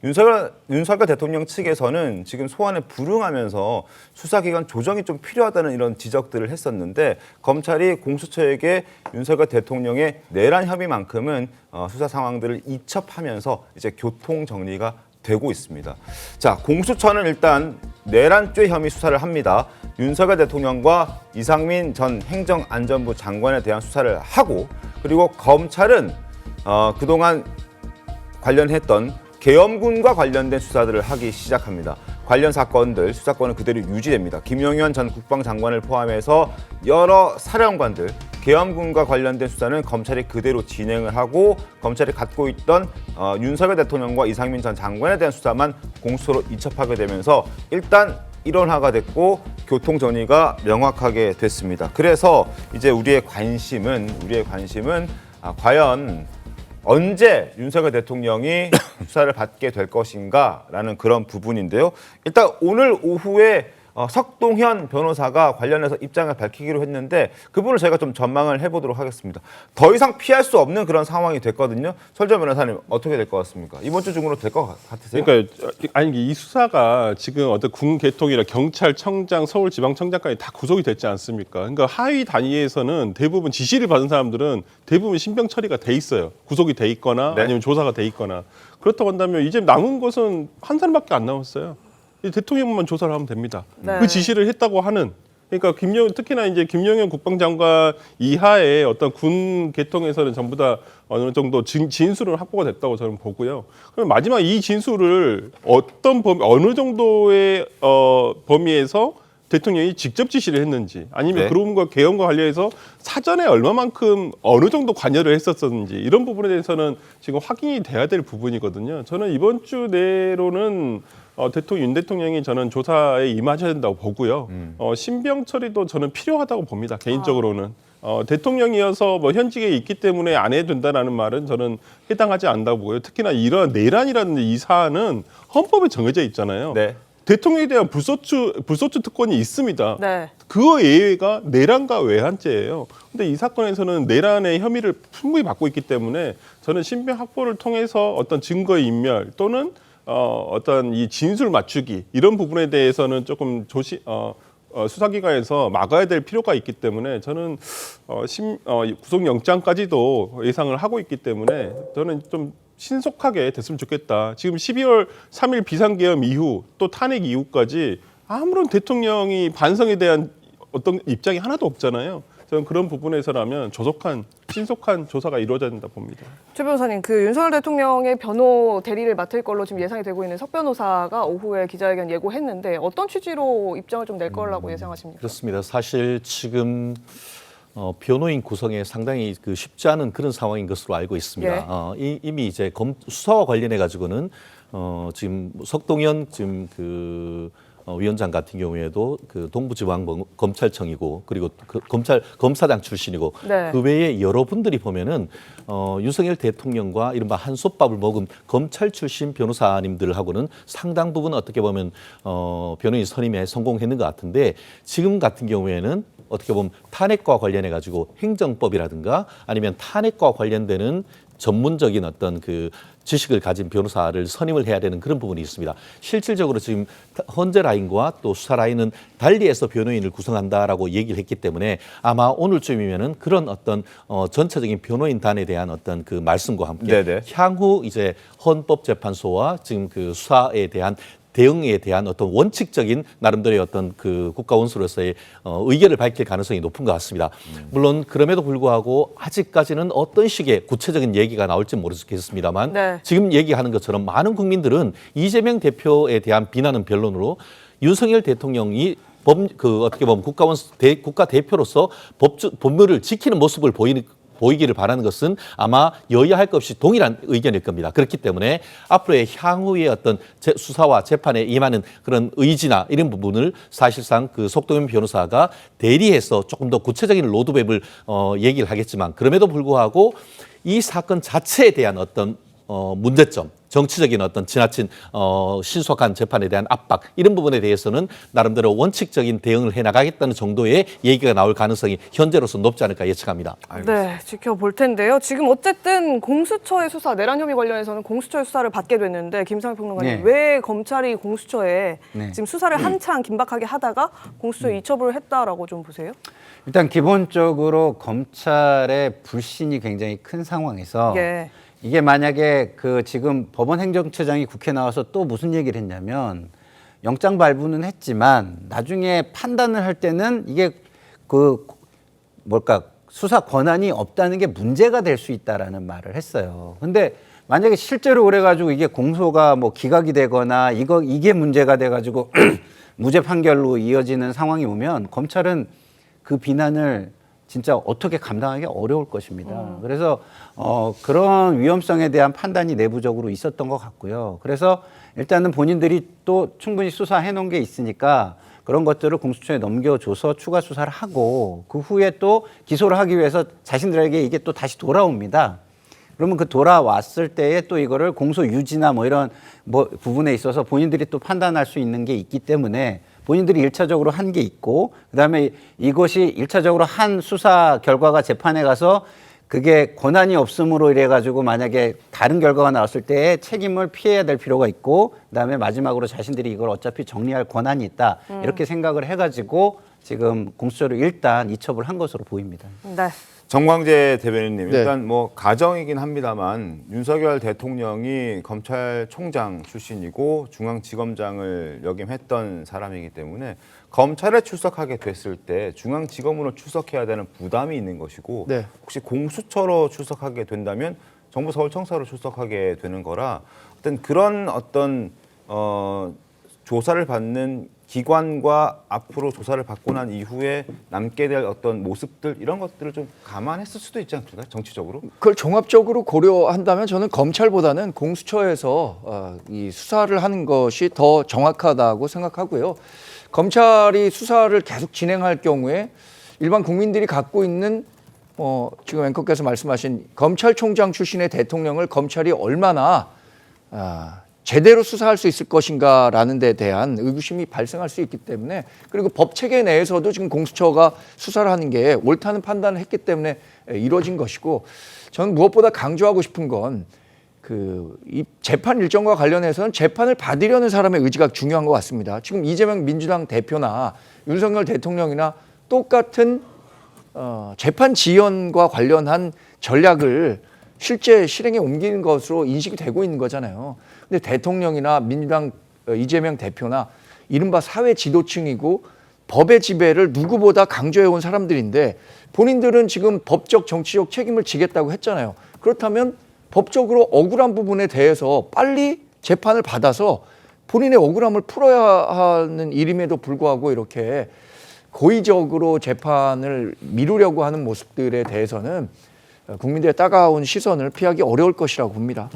윤석열 대통령 측에서는 지금 소환에 불응하면서 수사기관 조정이 좀 필요하다는 이런 지적들을 했었는데 검찰이 공수처에게 윤석열 대통령의 내란 혐의만큼은 수사 상황들을 이첩하면서 이제 교통 정리가 되고 있습니다. 자, 공수처는 일단 내란죄 혐의 수사를 합니다. 윤석열 대통령과 이상민 전 행정안전부 장관에 대한 수사를 하고 그리고 검찰은 그동안 관련했던 계엄군과 관련된 수사들을 하기 시작합니다. 관련 사건들, 수사권은 그대로 유지됩니다. 김용현 전 국방장관을 포함해서 여러 사령관들, 계엄군과 관련된 수사는 검찰이 그대로 진행을 하고 검찰이 갖고 있던 윤석열 대통령과 이상민 전 장관에 대한 수사만 공수처로 이첩하게 되면서 일단 일원화가 됐고 교통 정리가 명확하게 됐습니다. 그래서 이제 우리의 관심은 과연 언제 윤석열 대통령이 수사를 받게 될 것인가라는 그런 부분인데요. 일단 오늘 오후에 석동현 변호사가 관련해서 입장을 밝히기로 했는데 그분을 저희가 좀 전망을 해보도록 하겠습니다. 더 이상 피할 수 없는 그런 상황이 됐거든요. 설정 변호사님 어떻게 될 것 같습니까? 이번 주 중으로 될 것 같으세요? 그러니까 아니 이 수사가 지금 어떤 군 개통이나 경찰청장, 서울지방청장까지 다 구속이 됐지 않습니까? 그러니까 하위 단위에서는 대부분 지시를 받은 사람들은 대부분 신병 처리가 돼 있어요. 구속이 돼 있거나 네. 아니면 조사가 돼 있거나 그렇다고 한다면 이제 남은 것은 한 사람밖에 안 남았어요. 대통령만 조사를 하면 됩니다. 네. 그 지시를 했다고 하는. 그러니까 특히나 이제 김용현 국방장관 이하의 어떤 군 계통에서는 전부 다 어느 정도 진술은 확보가 됐다고 저는 보고요. 그럼 마지막 이 진술을 어느 정도의 범위에서 대통령이 직접 지시를 했는지 아니면 네. 그런 계엄과 관련해서 사전에 얼마만큼 어느 정도 관여를 했었는지 이런 부분에 대해서는 지금 확인이 돼야 될 부분이거든요. 저는 이번 주 내로는 윤 대통령이 저는 조사에 임하셔야 된다고 보고요. 신병 처리도 저는 필요하다고 봅니다. 개인적으로는. 대통령이어서 뭐 현직에 있기 때문에 안 해도 된다는 말은 저는 해당하지 않다고 보고요. 특히나 이런 내란이라는 이 사안은 헌법에 정해져 있잖아요. 네. 대통령에 대한 불소추 특권이 있습니다. 네. 그 예외가 내란과 외환죄예요. 근데 이 사건에서는 내란의 혐의를 충분히 받고 있기 때문에 저는 신병 확보를 통해서 어떤 증거 인멸 또는 어떤 이 진술 맞추기 이런 부분에 대해서는 조금 수사기관에서 막아야 될 필요가 있기 때문에 저는 구속영장까지도 예상을 하고 있기 때문에 저는 좀 신속하게 됐으면 좋겠다. 지금 12월 3일 비상계엄 이후 또 탄핵 이후까지 아무런 대통령이 반성에 대한 어떤 입장이 하나도 없잖아요. 저는 그런 부분에서라면 신속한 조사가 이루어져야 된다 봅니다. 최 변호사님, 그 윤석열 대통령의 변호 대리를 맡을 걸로 지금 예상이 되고 있는 석 변호사가 오후에 기자회견 예고했는데 어떤 취지로 입장을 좀 낼 거라고 예상하십니까? 그렇습니다. 사실 지금 변호인 구성에 상당히 쉽지 않은 그런 상황인 것으로 알고 있습니다. 예. 이미 이제 수사와 관련해 가지고는 지금 석동현 위원장 같은 경우에도 동부지방검찰청이고 그리고 검사장 출신이고 네. 그 외에 여러 분들이 보면은 윤석열 대통령과 이른바 한솥밥을 먹은 검찰 출신 변호사님들하고는 상당 부분 어떻게 보면 변호인 선임에 성공했는 것 같은데 지금 같은 경우에는 어떻게 보면 탄핵과 관련해 가지고 행정법이라든가 아니면 탄핵과 관련되는 전문적인 어떤 지식을 가진 변호사를 선임을 해야 되는 그런 부분이 있습니다. 실질적으로 지금 헌재 라인과 또 수사 라인은 달리해서 변호인을 구성한다라고 얘기를 했기 때문에 아마 오늘쯤이면은 그런 어떤 전체적인 변호인단에 대한 어떤 그 말씀과 함께 네네. 향후 이제 헌법재판소와 지금 수사에 대한 대응에 대한 어떤 원칙적인 나름대로의 어떤 국가 원수로서의 의견을 밝힐 가능성이 높은 것 같습니다. 물론 그럼에도 불구하고 아직까지는 어떤 식의 구체적인 얘기가 나올지 모르겠습니다만 네. 지금 얘기하는 것처럼 많은 국민들은 이재명 대표에 대한 비난은 변론으로 윤석열 대통령이 어떻게 보면 국가 대표로서 법률을 지키는 모습을 보이기를 바라는 것은 아마 여야 할 것 없이 동일한 의견일 겁니다. 그렇기 때문에 앞으로의 향후의 어떤 수사와 재판에 임하는 그런 의지나 이런 부분을 사실상 석동현 변호사가 대리해서 조금 더 구체적인 로드맵을 얘기를 하겠지만 그럼에도 불구하고 이 사건 자체에 대한 어떤 문제점 정치적인 어떤 지나친 신속한 재판에 대한 압박 이런 부분에 대해서는 나름대로 원칙적인 대응을 해나가겠다는 정도의 얘기가 나올 가능성이 현재로서 높지 않을까 예측합니다. 네, 지켜볼 텐데요. 지금 어쨌든 공수처의 수사, 내란 혐의 관련해서는 공수처의 수사를 받게 됐는데 김상현 평론가님, 네. 왜 검찰이 공수처에 네. 지금 수사를 한창 긴박하게 하다가 공수처에 이첩을 했다라고 좀 보세요? 일단 기본적으로 검찰의 불신이 굉장히 큰 상황에서 예. 이게 만약에 그 지금 법원행정처장이 국회 나와서 또 무슨 얘기를 했냐면 영장 발부는 했지만 나중에 판단을 할 때는 이게 그 뭘까 수사 권한이 없다는 게 문제가 될 수 있다라는 말을 했어요. 근데 만약에 실제로 그래가지고 이게 공소가 뭐 기각이 되거나 이게 문제가 돼가지고 무죄 판결로 이어지는 상황이 오면 검찰은 그 비난을 진짜 어떻게 감당하기 어려울 것입니다. 그래서 그런 위험성에 대한 판단이 내부적으로 있었던 것 같고요. 그래서 일단은 본인들이 또 충분히 수사해 놓은 게 있으니까 그런 것들을 공수처에 넘겨줘서 추가 수사를 하고 그 후에 또 기소를 하기 위해서 자신들에게 이게 또 다시 돌아옵니다. 그러면 그 돌아왔을 때에 또 이거를 공소 유지나 뭐 이런 뭐 부분에 있어서 본인들이 또 판단할 수 있는 게 있기 때문에 본인들이 일차적으로 한 게 있고 그다음에 이것이 일차적으로 한 수사 결과가 재판에 가서 그게 권한이 없음으로 이래 가지고 만약에 다른 결과가 나왔을 때 책임을 피해야 될 필요가 있고 그다음에 마지막으로 자신들이 이걸 어차피 정리할 권한이 있다. 이렇게 생각을 해 가지고 지금 공수처를 일단 이첩을 한 것으로 보입니다. 네. 정광재 대변인님, 네. 일단 뭐 가정이긴 합니다만 윤석열 대통령이 검찰총장 출신이고 중앙지검장을 역임했던 사람이기 때문에 검찰에 출석하게 됐을 때 중앙지검으로 출석해야 되는 부담이 있는 것이고 네. 혹시 공수처로 출석하게 된다면 정부 서울청사로 출석하게 되는 거라 그런 조사를 받는 기관과 앞으로 조사를 받고 난 이후에 남게 될 어떤 모습들 이런 것들을 좀 감안했을 수도 있지 않습니까? 정치적으로. 그걸 종합적으로 고려한다면 저는 검찰보다는 공수처에서 이 수사를 하는 것이 더 정확하다고 생각하고요. 검찰이 수사를 계속 진행할 경우에 일반 국민들이 갖고 있는 지금 앵커께서 말씀하신 검찰총장 출신의 대통령을 검찰이 얼마나 제대로 수사할 수 있을 것인가라는 데 대한 의구심이 발생할 수 있기 때문에 그리고 법 체계 내에서도 지금 공수처가 수사를 하는 게 옳다는 판단을 했기 때문에 이루어진 것이고 저는 무엇보다 강조하고 싶은 건 이 재판 일정과 관련해서는 재판을 받으려는 사람의 의지가 중요한 것 같습니다. 지금 이재명 민주당 대표나 윤석열 대통령이나 똑같은 재판 지연과 관련한 전략을 실제 실행에 옮기는 것으로 인식이 되고 있는 거잖아요. 근데 대통령이나 민주당 이재명 대표나 이른바 사회 지도층이고 법의 지배를 누구보다 강조해온 사람들인데 본인들은 지금 법적 정치적 책임을 지겠다고 했잖아요. 그렇다면 법적으로 억울한 부분에 대해서 빨리 재판을 받아서 본인의 억울함을 풀어야 하는 일임에도 불구하고 이렇게 고의적으로 재판을 미루려고 하는 모습들에 대해서는 국민들의 따가운 시선을 피하기 어려울 것이라고 봅니다.